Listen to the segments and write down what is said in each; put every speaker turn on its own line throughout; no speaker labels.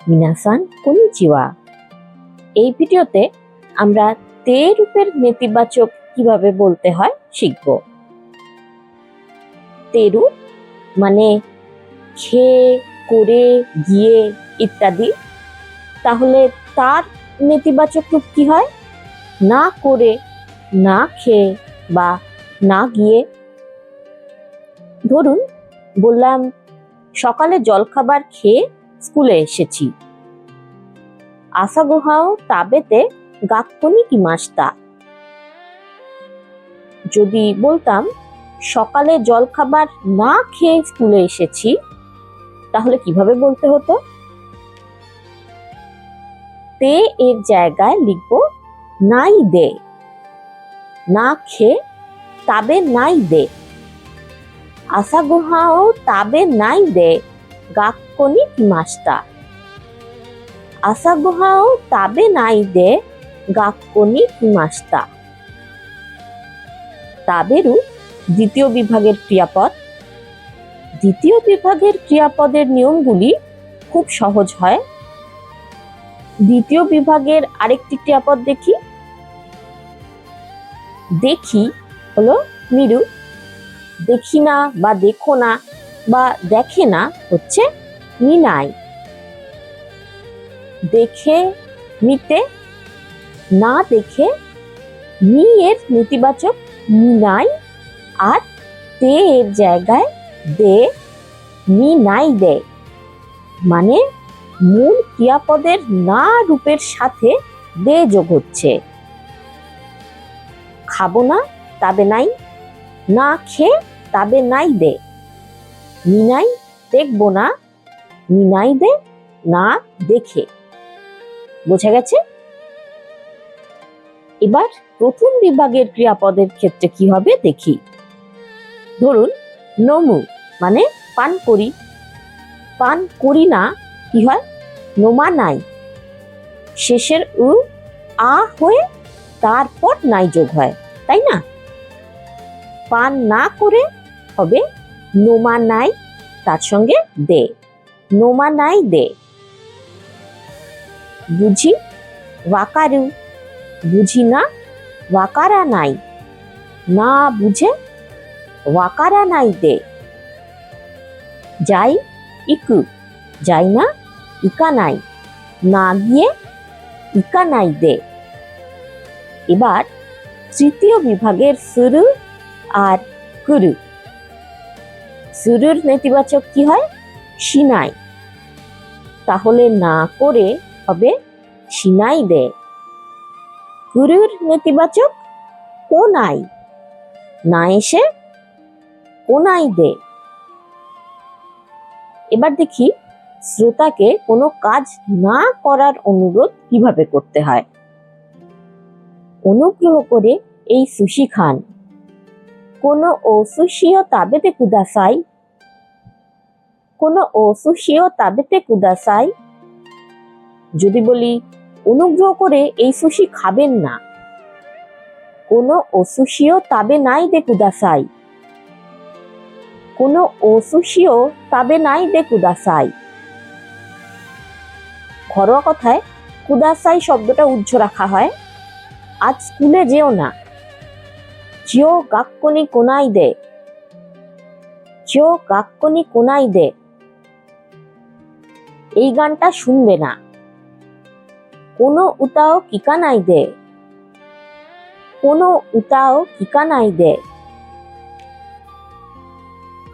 মিনাসান কনিচিওয়া। এই ভিডিওতে আমরা তে রূপের নেতিবাচক কিভাবে বলতে হয় শিখব। তেরু মানে খেয়ে, করে, গিয়ে ইত্যাদি। তাহলে তার নেতিবাচক রূপ কি হয়? না করে, না খেয়ে বা না গিয়ে। ধরুন বললাম সকালে জলখাবার খেয়ে স্কুলে এসেছি। আসাগোহাও তাবেতে গাক্কনি কিমাশতা। যদি বলতাম সকালে জলখাবার না খেয়ে স্কুলে এসেছি, তাহলে কিভাবে বলতে হতো? তে এর জায়গায় লিখব নাই দে। না খেয়ে তাবে নাই দে। আসাগোহাও তাবে নাই দে গাক্কনি কিমাশতা। আসাগোহাও তাবে নাই দে গাক্কনি কিমাশতা। তাবেরু দ্বিতীয় বিভাগের ক্রিয়াপদ। দ্বিতীয় বিভাগের ক্রিয়াপদের নিয়মগুলি খুব সহজ হয়। দ্বিতীয় বিভাগের আরেকটি ক্রিয়াপদ দেখি। দেখি হলো মিরু, দেখি না বা দেখো না বা দেখে না হচ্ছে মিনাই। দেখে মিতে, না দেখে মি এর নেতিবাচক মিনাই, আর তে এর জায়গায় দে, মি নাই দে। মানে মূল ক্রিয়াপদের না রূপের সাথে দে যোগ হচ্ছে। খাবো না তাবে নাই, না খেয়ে তাবে নাই দে। মিনাই দেখবো না, মিনাই দে না দেখে। বোঝা গেছে? এবার প্রথম বিভাগের ক্রিয়াপদের ক্ষেত্রে কি হবে দেখি। ধরুন নমু মানে পান করি। পান করি না কি হয়? নোমা নাই। শেষের উ আ হয়ে তারপর নাই যোগ হয়, তাই না? পান না করে হবে নোমা নাই, তার সঙ্গে দে, নোমা নাই দে। বুঝি ওয়াকারু, বুঝি না ওয়াকারা নাই। না বুঝে ওয়াকারা নাই দে। যাই ইকু, যাই না ইকা নাই। না গিয়ে ইকা নাই দে। এবার তৃতীয় বিভাগের সুরু আর কুরু। সুরুর নেতিবাচক কি হয়? শিনাই। তাহলে না করে হবে শিনাই দে। কুরুর নেতিবাচক কোনাই। না এসে কোনাই দে। এবার দেখি শ্রোতাকে কোনো কাজ না করার অনুরোধ কিভাবে করতে হয়। অনুগ্রহ করে এই সুশি খান। কোনো ও সুশিও তাবেতে কুদাসাই। কোনো ও সুশিও তাবেতে কুদাসাই। যদি বলি অনুগ্রহ করে এই সুশি খাবেন না। কোনো ও সুশিও তাবে নাই দে কুদাসাই। কোনো ও সুশিও তাবে নাই দে কুদাসাই। ঘরোয়া কথায় কুদাসাই শব্দটা উজ্জ্ব রাখা হয়। আজ স্কুলে যেও না। চিও গাক্কনি কোনাই দে। চিও গাক্কনি কোনাই দে। এই গানটা শুনবে না। কোনো উতাও কিকানাই দে। কোনো উতাও কিকানাই দে।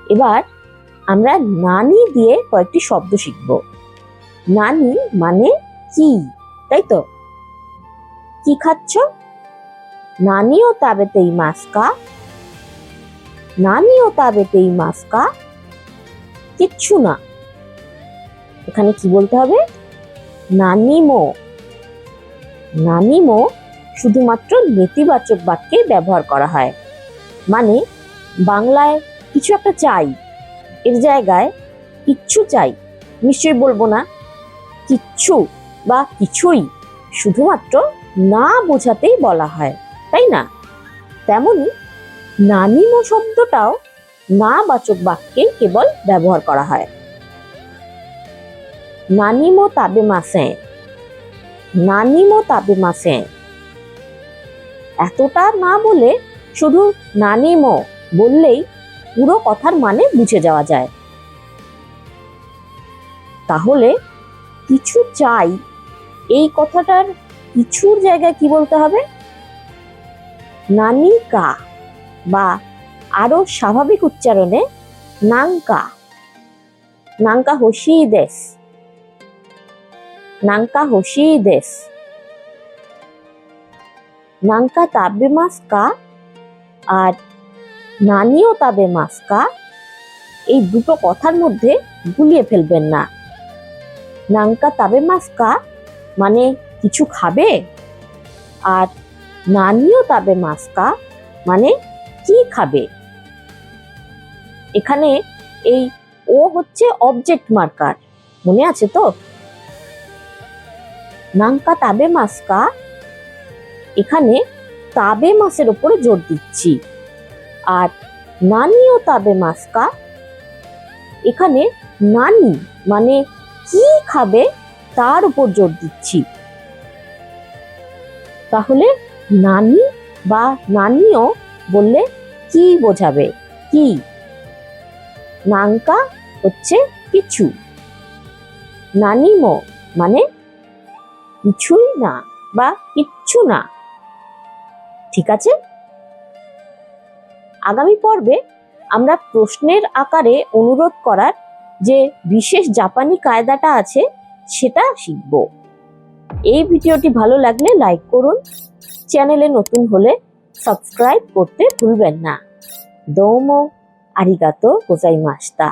এবার আমরা নানি দিয়ে কয়েকটি শব্দ শিখব। নানি মানে কি, তাই তো? কি খাচ্ছ? নানিও তাবেতে ইমাসকা। নানিও তাবেতে ইমাসকা। কিচ্ছু না। এখানে কি বলতে হবে? নানিমো। নানিমো শুধুমাত্র নেতিবাচক বাক্যে ব্যবহার করা হয়। মানে বাংলায় কিছু একটা চাই, এর জায়গায় কিচ্ছু চাই নিশ্চয়ই বলবো না। কিচ্ছু বা কিছুই শুধুমাত্র না বোঝাতেই বলা হয়, তাই না? তেমনি নানিমো শব্দটাও না বাচক বাক্যে কেবল ব্যবহার করা হয়। নানিমো তাবেমাসেন, নানিমো তাবেমাসেন। এতটা না বলে শুধু নানিমো বললেই পুরো কথার মানে বুঝে যাওয়া যায়। তাহলে কিছু চাই এই কথাটার কিছুর জায়গায় কি বলতে হবে? নানিকা, বা আরো স্বাভাবিক উচ্চারণে নাঙ্কা, নাঙ্কা হোশি দেস, নাঙ্কা হোশি দেস। নাঙ্কা তাবেমাস কা আর নানিও তাবেমাস কা, এই দুটো কথার মধ্যে গুলিয়ে ফেলবেন না। নাঙ্কা তাবেমাস কা মানে কিছু খাবে, আর নানিও তাবেমাস কা মানে কি খাবে। এখানে এই ও হচ্ছে অবজেক্ট মার্কার, মনে আছে তো? নাঙ্কা তাবেমাস কা, এখানে তাবেমাসের উপরে জোর দিচ্ছি। আর নানিও তাবেমাস কা, এখানে নানি মানে কি খাবে তার উপর জোর দিচ্ছি। তাহলে নানি বা নানিও বললে কি বোঝাবে? কি? নাঙ্কা হচ্ছে কিছু, নানিমো মানে কিছুই না বা কিচ্ছু না। ঠিক আছে? আগামী পর্বে আমরা প্রশ্নের আকারে অনুরোধ করার যে বিশেষ জাপানি কায়দাটা আছে সেটা শিখব। এই ভিডিওটি ভালো লাগলে লাইক করুন, চ্যানেলে নতুন হলে সাবস্ক্রাইব করতে ভুলবেন না। দোমো আরিগাতো গোজাইমাশিতা।